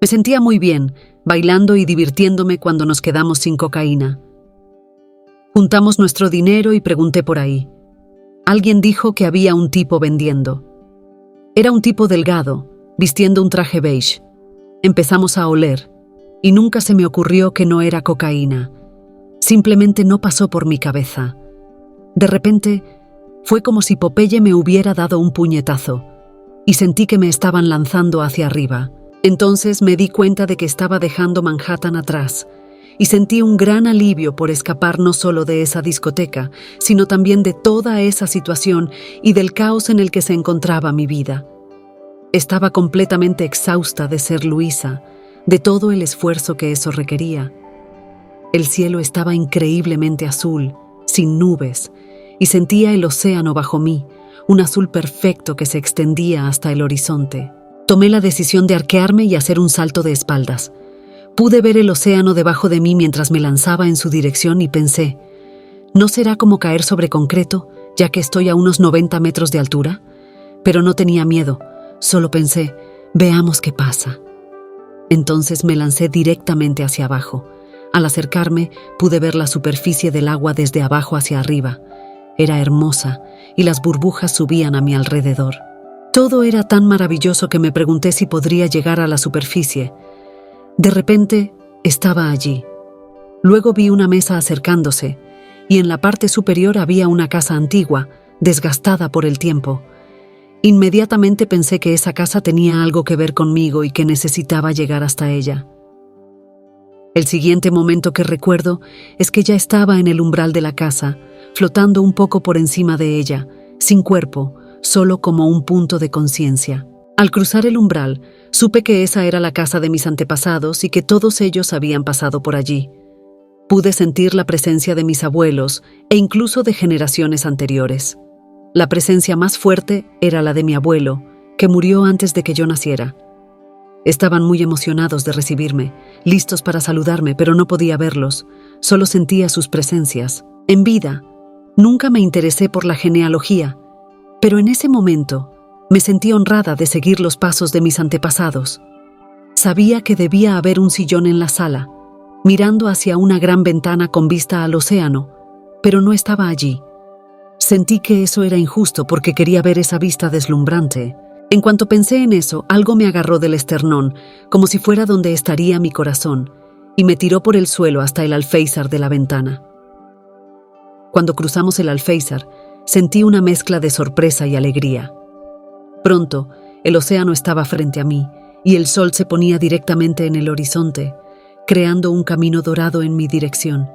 Me sentía muy bien, bailando y divirtiéndome cuando nos quedamos sin cocaína. Juntamos nuestro dinero y pregunté por ahí. Alguien dijo que había un tipo vendiendo. Era un tipo delgado, vistiendo un traje beige. Empezamos a oler, y nunca se me ocurrió que no era cocaína. Simplemente no pasó por mi cabeza. De repente, fue como si Popeye me hubiera dado un puñetazo, y sentí que me estaban lanzando hacia arriba. Entonces me di cuenta de que estaba dejando Manhattan atrás, y sentí un gran alivio por escapar no solo de esa discoteca, sino también de toda esa situación y del caos en el que se encontraba mi vida. Estaba completamente exhausta de ser Luisa, de todo el esfuerzo que eso requería. El cielo estaba increíblemente azul, sin nubes, y sentía el océano bajo mí, un azul perfecto que se extendía hasta el horizonte. Tomé la decisión de arquearme y hacer un salto de espaldas. Pude ver el océano debajo de mí mientras me lanzaba en su dirección y pensé, ¿no será como caer sobre concreto, ya que estoy a unos 90 metros de altura? Pero no tenía miedo, solo pensé, veamos qué pasa. Entonces me lancé directamente hacia abajo. Al acercarme, pude ver la superficie del agua desde abajo hacia arriba. Era hermosa, y las burbujas subían a mi alrededor. Todo era tan maravilloso que me pregunté si podría llegar a la superficie. De repente, estaba allí. Luego vi una mesa acercándose, y en la parte superior había una casa antigua, desgastada por el tiempo. Inmediatamente pensé que esa casa tenía algo que ver conmigo y que necesitaba llegar hasta ella. El siguiente momento que recuerdo es que ya estaba en el umbral de la casa, flotando un poco por encima de ella, sin cuerpo, solo como un punto de conciencia. Al cruzar el umbral, supe que esa era la casa de mis antepasados y que todos ellos habían pasado por allí. Pude sentir la presencia de mis abuelos e incluso de generaciones anteriores. La presencia más fuerte era la de mi abuelo, que murió antes de que yo naciera. Estaban muy emocionados de recibirme, listos para saludarme, pero no podía verlos, solo sentía sus presencias. En vida, nunca me interesé por la genealogía, pero en ese momento me sentí honrada de seguir los pasos de mis antepasados. Sabía que debía haber un sillón en la sala, mirando hacia una gran ventana con vista al océano, pero no estaba allí. Sentí que eso era injusto porque quería ver esa vista deslumbrante. En cuanto pensé en eso, algo me agarró del esternón, como si fuera donde estaría mi corazón, y me tiró por el suelo hasta el alféizar de la ventana. Cuando cruzamos el alféizar, sentí una mezcla de sorpresa y alegría. Pronto, el océano estaba frente a mí, y el sol se ponía directamente en el horizonte, creando un camino dorado en mi dirección.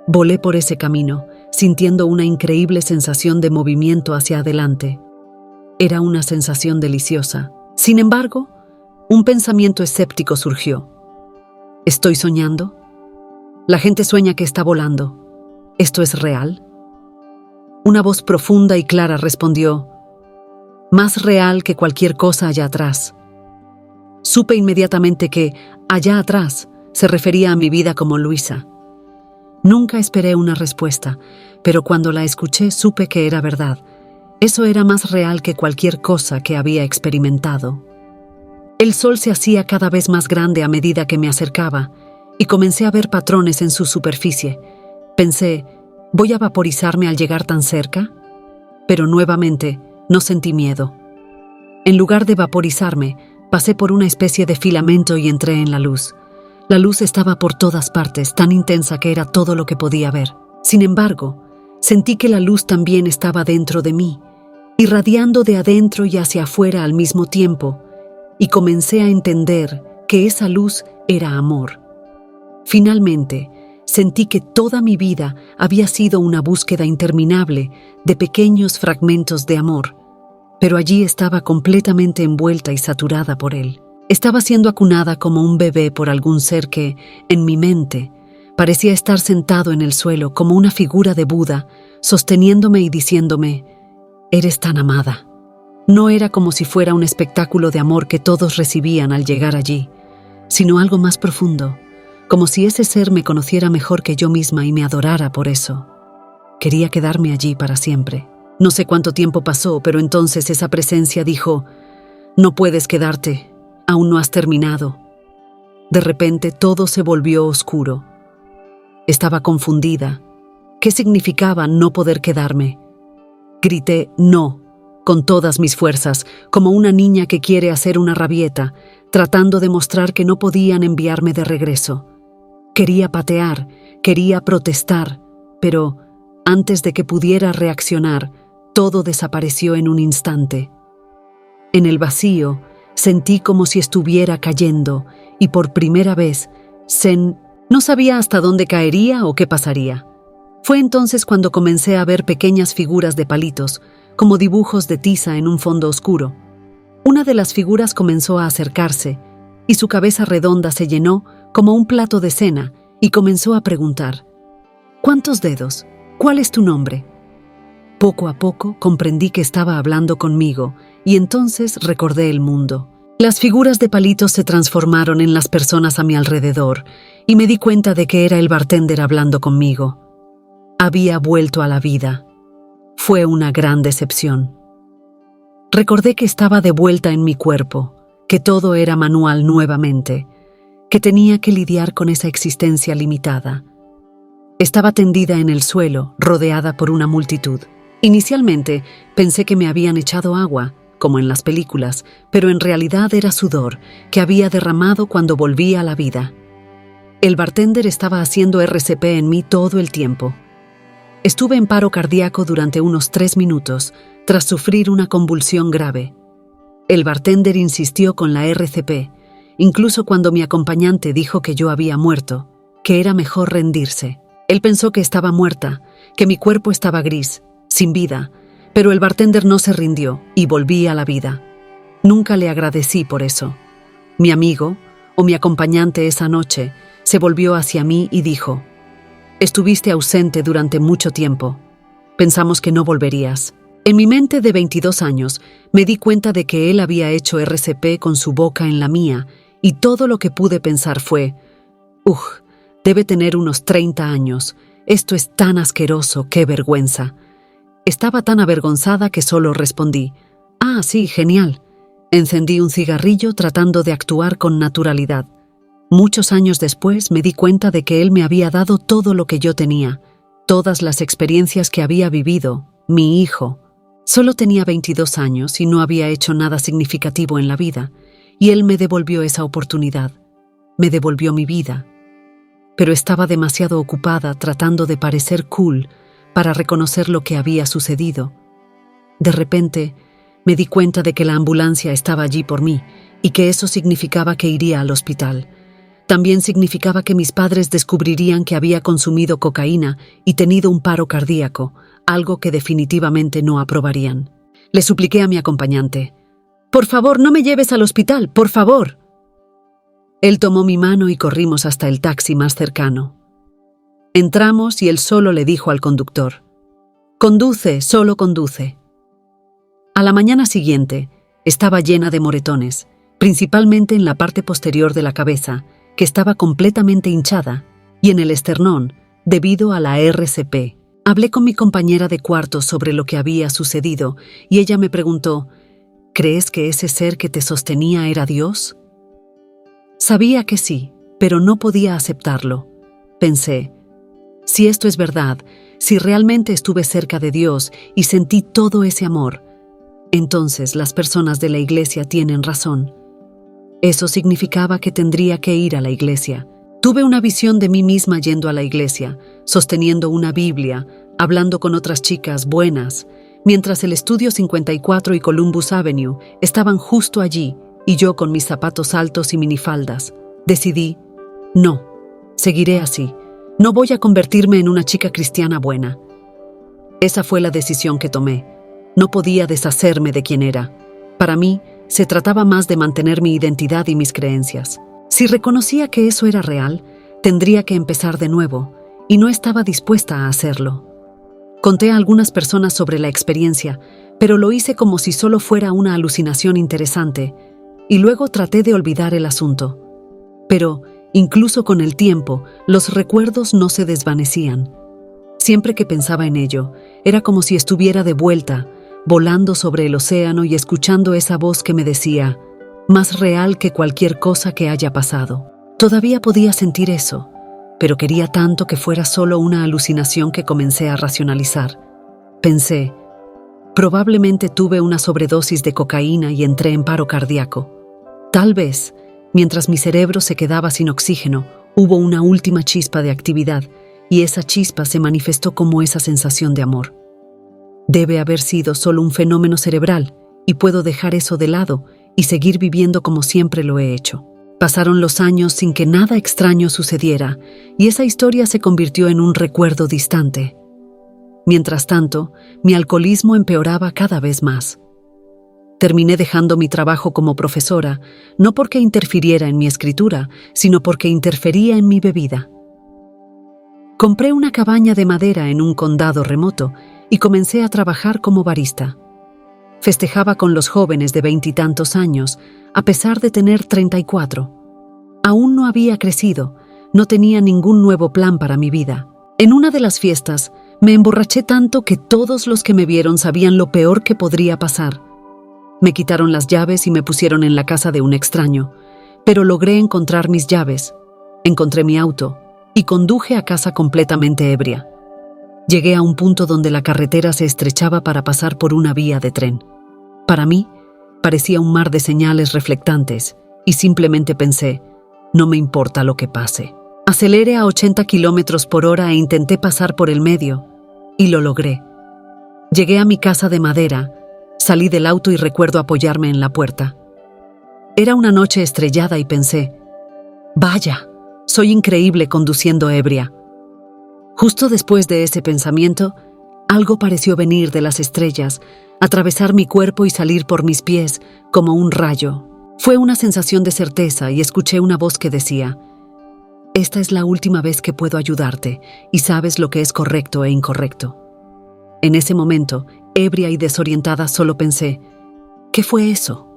Volé por ese camino, sintiendo una increíble sensación de movimiento hacia adelante. Era una sensación deliciosa. Sin embargo, un pensamiento escéptico surgió. ¿Estoy soñando? La gente sueña que está volando. ¿Esto es real? Una voz profunda y clara respondió, más real que cualquier cosa allá atrás. Supe inmediatamente que, allá atrás, se refería a mi vida como Luisa. Nunca esperé una respuesta, pero cuando la escuché supe que era verdad. Eso era más real que cualquier cosa que había experimentado. El sol se hacía cada vez más grande a medida que me acercaba, y comencé a ver patrones en su superficie. Pensé, ¿voy a vaporizarme al llegar tan cerca? Pero nuevamente, no sentí miedo. En lugar de vaporizarme, pasé por una especie de filamento y entré en la luz. La luz estaba por todas partes, tan intensa que era todo lo que podía ver. Sin embargo, sentí que la luz también estaba dentro de mí, irradiando de adentro y hacia afuera al mismo tiempo, y comencé a entender que esa luz era amor. Finalmente, sentí que toda mi vida había sido una búsqueda interminable de pequeños fragmentos de amor, pero allí estaba completamente envuelta y saturada por él. Estaba siendo acunada como un bebé por algún ser que, en mi mente, parecía estar sentado en el suelo como una figura de Buda, sosteniéndome y diciéndome, «Eres tan amada». No era como si fuera un espectáculo de amor que todos recibían al llegar allí, sino algo más profundo, como si ese ser me conociera mejor que yo misma y me adorara por eso. Quería quedarme allí para siempre. No sé cuánto tiempo pasó, pero entonces esa presencia dijo, «No puedes quedarte, aún no has terminado». De repente todo se volvió oscuro. Estaba confundida. ¿Qué significaba no poder quedarme? Grité «no» con todas mis fuerzas, como una niña que quiere hacer una rabieta, tratando de mostrar que no podían enviarme de regreso. Quería patear, quería protestar, pero antes de que pudiera reaccionar, todo desapareció en un instante. En el vacío, sentí como si estuviera cayendo y por primera vez, no sabía hasta dónde caería o qué pasaría. Fue entonces cuando comencé a ver pequeñas figuras de palitos, como dibujos de tiza en un fondo oscuro. Una de las figuras comenzó a acercarse y su cabeza redonda se llenó como un plato de cena y comenzó a preguntar: «¿Cuántos dedos? ¿Cuál es tu nombre?». Poco a poco comprendí que estaba hablando conmigo y entonces recordé el mundo. Las figuras de palitos se transformaron en las personas a mi alrededor y me di cuenta de que era el bartender hablando conmigo. Había vuelto a la vida. Fue una gran decepción. Recordé que estaba de vuelta en mi cuerpo, que todo era manual nuevamente, que tenía que lidiar con esa existencia limitada. Estaba tendida en el suelo, rodeada por una multitud. Inicialmente pensé que me habían echado agua, como en las películas, pero en realidad era sudor que había derramado cuando volví a la vida. El bartender estaba haciendo RCP en mí todo el tiempo. Estuve en paro cardíaco durante unos 3 minutos, tras sufrir una convulsión grave. El bartender insistió con la RCP, incluso cuando mi acompañante dijo que yo había muerto, que era mejor rendirse. Él pensó que estaba muerta, que mi cuerpo estaba gris, sin vida, pero el bartender no se rindió y volví a la vida. Nunca le agradecí por eso. Mi amigo, o mi acompañante esa noche, se volvió hacia mí y dijo: «Estuviste ausente durante mucho tiempo. Pensamos que no volverías». En mi mente de 22 años me di cuenta de que él había hecho RCP con su boca en la mía y todo lo que pude pensar fue: debe tener unos 30 años. Esto es tan asqueroso, qué vergüenza». Estaba tan avergonzada que solo respondí: «Ah, sí, genial». Encendí un cigarrillo tratando de actuar con naturalidad. Muchos años después me di cuenta de que él me había dado todo lo que yo tenía, todas las experiencias que había vivido, mi hijo. Solo tenía 22 años y no había hecho nada significativo en la vida, y él me devolvió esa oportunidad, me devolvió mi vida. Pero estaba demasiado ocupada tratando de parecer cool para reconocer lo que había sucedido. De repente, me di cuenta de que la ambulancia estaba allí por mí y que eso significaba que iría al hospital. También significaba que mis padres descubrirían que había consumido cocaína y tenido un paro cardíaco, algo que definitivamente no aprobarían. Le supliqué a mi acompañante: «Por favor, no me lleves al hospital, por favor». Él tomó mi mano y corrimos hasta el taxi más cercano. Entramos y él solo le dijo al conductor: «Conduce, solo conduce». A la mañana siguiente, estaba llena de moretones, principalmente en la parte posterior de la cabeza, que estaba completamente hinchada, y en el esternón, debido a la RCP. Hablé con mi compañera de cuarto sobre lo que había sucedido, y ella me preguntó: «¿Crees que ese ser que te sostenía era Dios?». Sabía que sí, pero no podía aceptarlo. Pensé: si esto es verdad, si realmente estuve cerca de Dios y sentí todo ese amor, entonces las personas de la iglesia tienen razón. Eso significaba que tendría que ir a la iglesia. Tuve una visión de mí misma yendo a la iglesia, sosteniendo una Biblia, hablando con otras chicas buenas, mientras el Estudio 54 y Columbus Avenue estaban justo allí, y yo con mis zapatos altos y minifaldas. Decidí: no, seguiré así. No voy a convertirme en una chica cristiana buena. Esa fue la decisión que tomé. No podía deshacerme de quien era. Para mí, se trataba más de mantener mi identidad y mis creencias. Si reconocía que eso era real, tendría que empezar de nuevo, y no estaba dispuesta a hacerlo. Conté a algunas personas sobre la experiencia, pero lo hice como si solo fuera una alucinación interesante, y luego traté de olvidar el asunto. Pero, incluso con el tiempo, los recuerdos no se desvanecían. Siempre que pensaba en ello, era como si estuviera de vuelta, volando sobre el océano y escuchando esa voz que me decía: más real que cualquier cosa que haya pasado. Todavía podía sentir eso, pero quería tanto que fuera solo una alucinación que comencé a racionalizar. Pensé, probablemente tuve una sobredosis de cocaína y entré en paro cardíaco. Tal vez, mientras mi cerebro se quedaba sin oxígeno, hubo una última chispa de actividad y esa chispa se manifestó como esa sensación de amor. Debe haber sido solo un fenómeno cerebral y puedo dejar eso de lado y seguir viviendo como siempre lo he hecho. Pasaron los años sin que nada extraño sucediera y esa historia se convirtió en un recuerdo distante. Mientras tanto, mi alcoholismo empeoraba cada vez más. Terminé dejando mi trabajo como profesora, no porque interfiriera en mi escritura, sino porque interfería en mi bebida. Compré una cabaña de madera en un condado remoto y comencé a trabajar como barista. Festejaba con los jóvenes de 20 y tantos años, a pesar de tener 34. Aún no había crecido, no tenía ningún nuevo plan para mi vida. En una de las fiestas, me emborraché tanto que todos los que me vieron sabían lo peor que podría pasar. Me quitaron las llaves y me pusieron en la casa de un extraño, pero logré encontrar mis llaves, encontré mi auto y conduje a casa completamente ebria. Llegué a un punto donde la carretera se estrechaba para pasar por una vía de tren. Para mí, parecía un mar de señales reflectantes y simplemente pensé, no me importa lo que pase. Aceleré a 80 kilómetros por hora e intenté pasar por el medio, y lo logré. Llegué a mi casa de madera, salí del auto y recuerdo apoyarme en la puerta. Era una noche estrellada y pensé, vaya, soy increíble conduciendo ebria. Justo después de ese pensamiento, algo pareció venir de las estrellas, atravesar mi cuerpo y salir por mis pies como un rayo. Fue una sensación de certeza y escuché una voz que decía, esta es la última vez que puedo ayudarte y sabes lo que es correcto e incorrecto. En ese momento, ebria y desorientada, solo pensé, ¿qué fue eso?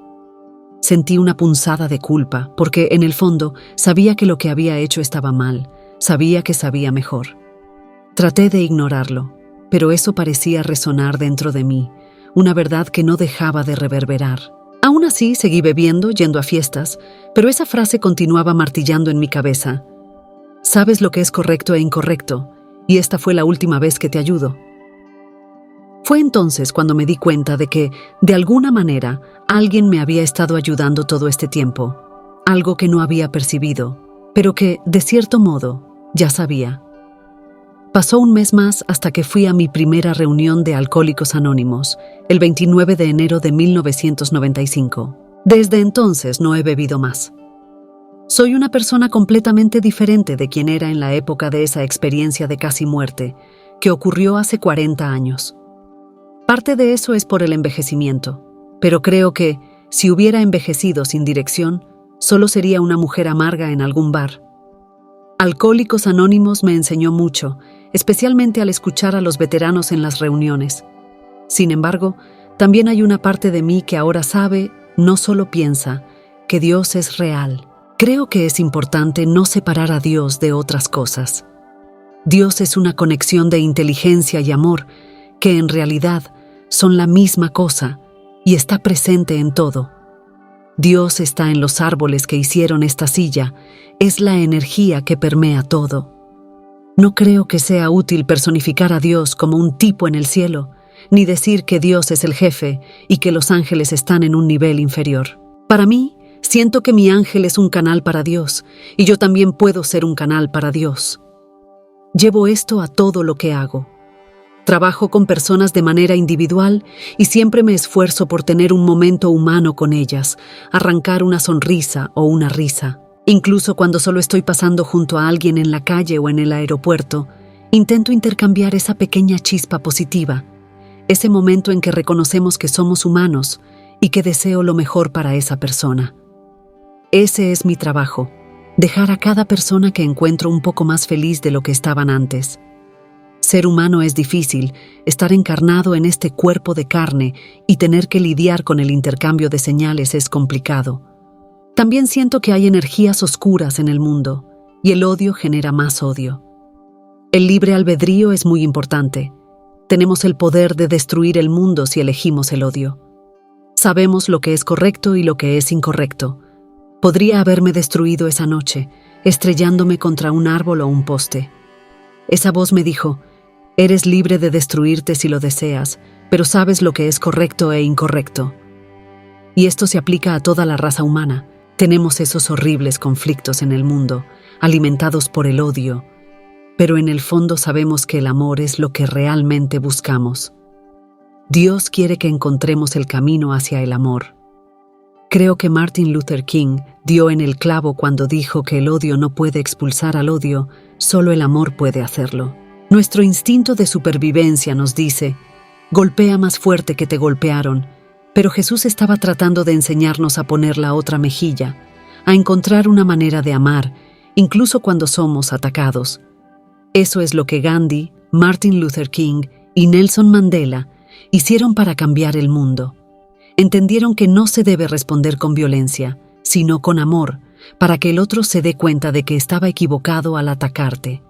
Sentí una punzada de culpa, porque en el fondo sabía que lo que había hecho estaba mal, sabía que sabía mejor. Traté de ignorarlo, pero eso parecía resonar dentro de mí, una verdad que no dejaba de reverberar. Aún así, seguí bebiendo, yendo a fiestas, pero esa frase continuaba martillando en mi cabeza. Sabes lo que es correcto e incorrecto, y esta fue la última vez que te ayudo. Fue entonces cuando me di cuenta de que, de alguna manera, alguien me había estado ayudando todo este tiempo, algo que no había percibido, pero que, de cierto modo, ya sabía. Pasó un mes más hasta que fui a mi primera reunión de Alcohólicos Anónimos, el 29 de enero de 1995. Desde entonces no he bebido más. Soy una persona completamente diferente de quien era en la época de esa experiencia de casi muerte, que ocurrió hace 40 años. Parte de eso es por el envejecimiento, pero creo que, si hubiera envejecido sin dirección, solo sería una mujer amarga en algún bar. Alcohólicos Anónimos me enseñó mucho, especialmente al escuchar a los veteranos en las reuniones. Sin embargo, también hay una parte de mí que ahora sabe, no solo piensa, que Dios es real. Creo que es importante no separar a Dios de otras cosas. Dios es una conexión de inteligencia y amor que en realidad son la misma cosa y está presente en todo. Dios está en los árboles que hicieron esta silla, es la energía que permea todo. No creo que sea útil personificar a Dios como un tipo en el cielo, ni decir que Dios es el jefe y que los ángeles están en un nivel inferior. Para mí, siento que mi ángel es un canal para Dios y yo también puedo ser un canal para Dios. Llevo esto a todo lo que hago. Trabajo con personas de manera individual y siempre me esfuerzo por tener un momento humano con ellas, arrancar una sonrisa o una risa. Incluso cuando solo estoy pasando junto a alguien en la calle o en el aeropuerto, intento intercambiar esa pequeña chispa positiva, ese momento en que reconocemos que somos humanos y que deseo lo mejor para esa persona. Ese es mi trabajo, dejar a cada persona que encuentro un poco más feliz de lo que estaban antes. Ser humano es difícil, estar encarnado en este cuerpo de carne y tener que lidiar con el intercambio de señales es complicado. También siento que hay energías oscuras en el mundo y el odio genera más odio. El libre albedrío es muy importante. Tenemos el poder de destruir el mundo si elegimos el odio. Sabemos lo que es correcto y lo que es incorrecto. Podría haberme destruido esa noche, estrellándome contra un árbol o un poste. Esa voz me dijo: eres libre de destruirte si lo deseas, pero sabes lo que es correcto e incorrecto. Y esto se aplica a toda la raza humana. Tenemos esos horribles conflictos en el mundo, alimentados por el odio, pero en el fondo sabemos que el amor es lo que realmente buscamos. Dios quiere que encontremos el camino hacia el amor. Creo que Martin Luther King dio en el clavo cuando dijo que el odio no puede expulsar al odio, solo el amor puede hacerlo. Nuestro instinto de supervivencia nos dice: golpea más fuerte que te golpearon, pero Jesús estaba tratando de enseñarnos a poner la otra mejilla, a encontrar una manera de amar, incluso cuando somos atacados. Eso es lo que Gandhi, Martin Luther King y Nelson Mandela hicieron para cambiar el mundo. Entendieron que no se debe responder con violencia, sino con amor, para que el otro se dé cuenta de que estaba equivocado al atacarte.